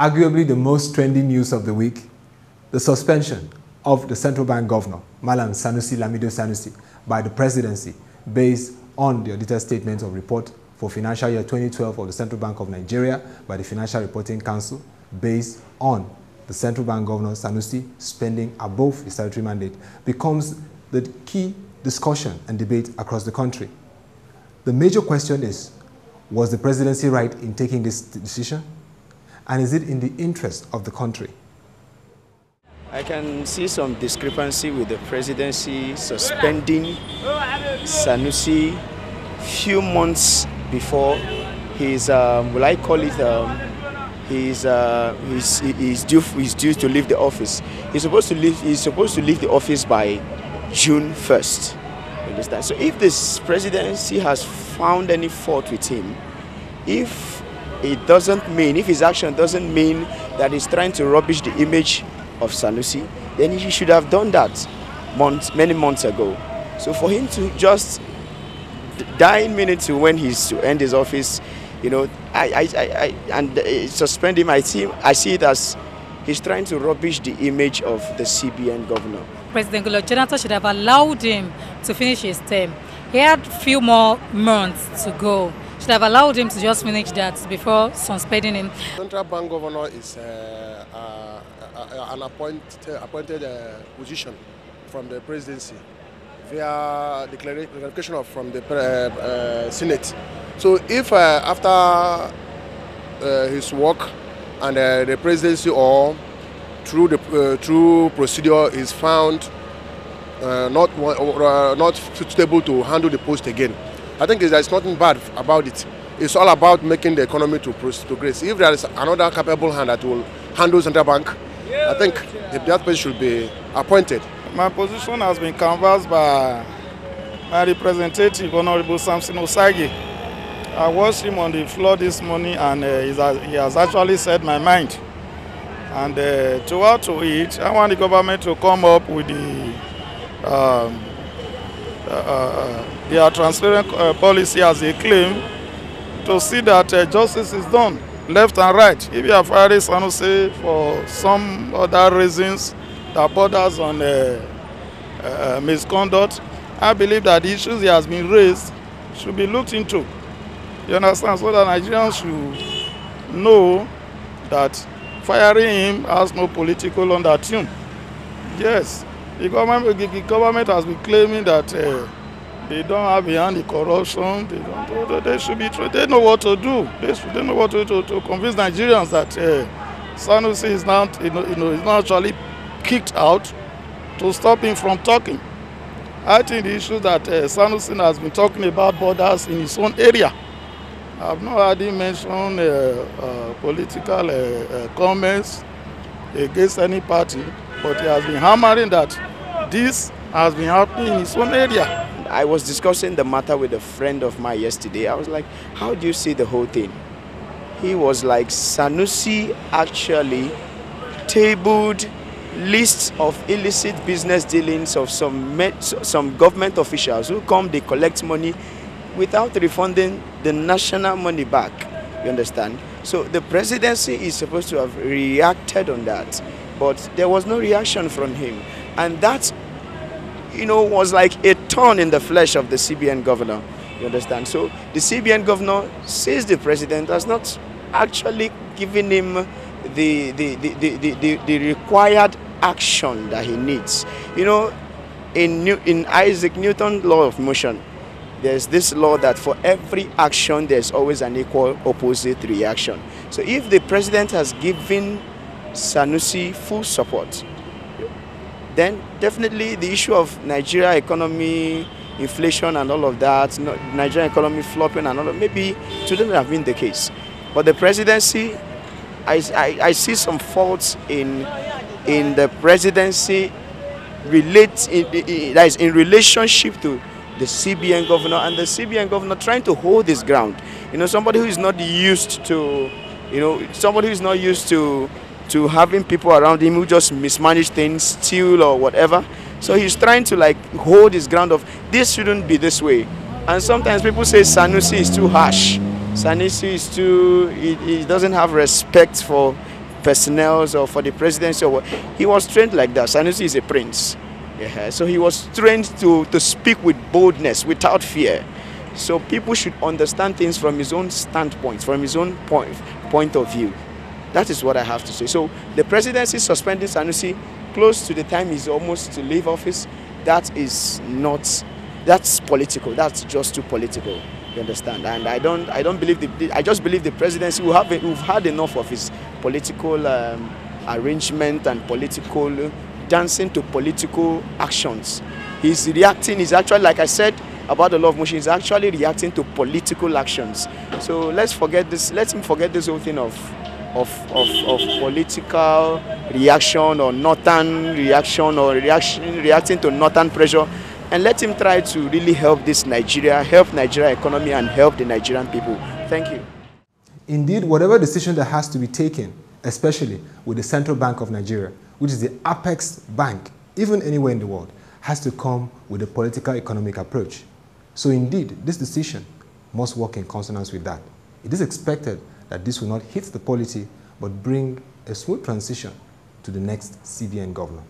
Arguably the most trending news of the week, the suspension of the central bank governor, Mallam Lamido Sanusi, by the Presidency based on the audited statement of report for financial year 2012 of the Central Bank of Nigeria by the Financial Reporting Council based on the central bank governor Sanusi spending above his statutory mandate becomes the key discussion and debate across the country. The major question is, was the Presidency right in taking this decision? And is it in the interest of the country? I can see some discrepancy with the Presidency suspending Sanusi few months before his, will I call it, he's due to leave the office. He's supposed to leave the office by June 1st. You understand? So if this Presidency has found any fault with him, if his action doesn't mean that he's trying to rubbish the image of Sanusi, then he should have done that many months ago. So for him to just dying minutes to when he's to end his office, you know, suspend him, I see it as he's trying to rubbish the image of the CBN governor. President Jonathan should have allowed him to finish his term. He had a few more months to go. Should have allowed him to just finish that before suspending him. Central bank governor is an appointed position from the Presidency via declaration from the Senate. So if after his work and the Presidency or through the procedure is found not suitable to handle the post again, I think there's nothing bad about it. It's all about making the economy to progress. If there is another capable hand that will handle central bank, I think that person should be appointed. My position has been canvassed by my representative, Honorable Samson Osagi. I watched him on the floor this morning, and he has actually said my mind. And to add to it, I want the government to come up with their transparent policy as a claim to see that justice is done left and right. If you are firing Sanusi for some other reasons that borders on misconduct, I believe that the issues he has been raised should be looked into. You understand? So that Nigerians should know that firing him has no political undertone. Yes, the government has been claiming that they don't have a hand in corruption. They should be. They know what to do. They know what to do to convince Nigerians that Sanusi is not, is not actually kicked out to stop him from talking. I think the issue that Sanusi has been talking about borders in his own area. I've not heard him mention political comments against any party, but he has been hammering that this has been happening in his own area. I was discussing the matter with a friend of mine yesterday. I was like, how do you see the whole thing? He was like, Sanusi actually tabled lists of illicit business dealings of some government officials who they collect money without refunding the national money back. You understand? So the Presidency is supposed to have reacted on that, but there was no reaction from him. And that, was like a thorn in the flesh of the CBN governor. You understand? So the CBN governor says the president has not actually given him the required action that he needs. In Isaac Newton's law of motion, there's this law that for every action there's always an equal opposite reaction. So if the president has given Sanusi full support, then definitely the issue of Nigeria economy, inflation and all of that, Nigerian economy flopping and all of, maybe shouldn't have been the case. But the Presidency, I see some faults in the Presidency that is in relationship to the CBN governor, and the CBN governor trying to hold his ground. Somebody who is not used to, somebody who is not used to having people around him who just mismanage things, steal or whatever. So he's trying to hold his ground of this shouldn't be this way. And sometimes people say Sanusi is too harsh. Sanusi is too, he doesn't have respect for personnel or for the presidency. Or he was trained like that. Sanusi is a prince. Yeah. So he was trained to speak with boldness, without fear. So people should understand things from his own standpoint, from his own point of view. That is what I have to say. So the presidency suspending Sanusi close to the time he's almost to leave office, that's political. That's just too political. You understand? And I don't believe I just believe the presidency we've had enough of his political arrangement and political dancing to political actions. He's actually, like I said about the law of motion, he's actually reacting to political actions. So let's forget this. Let him forget this whole thing of political reaction or northern reaction or reacting to northern pressure, and let him try to really help Nigeria economy and help the Nigerian people. Thank you. Indeed, whatever decision that has to be taken, especially with the Central Bank of Nigeria, which is the apex bank, even anywhere in the world, has to come with a political economic approach. So indeed, this decision must work in consonance with that. It is expected that this will not hit the polity, but bring a smooth transition to the next CBN governor.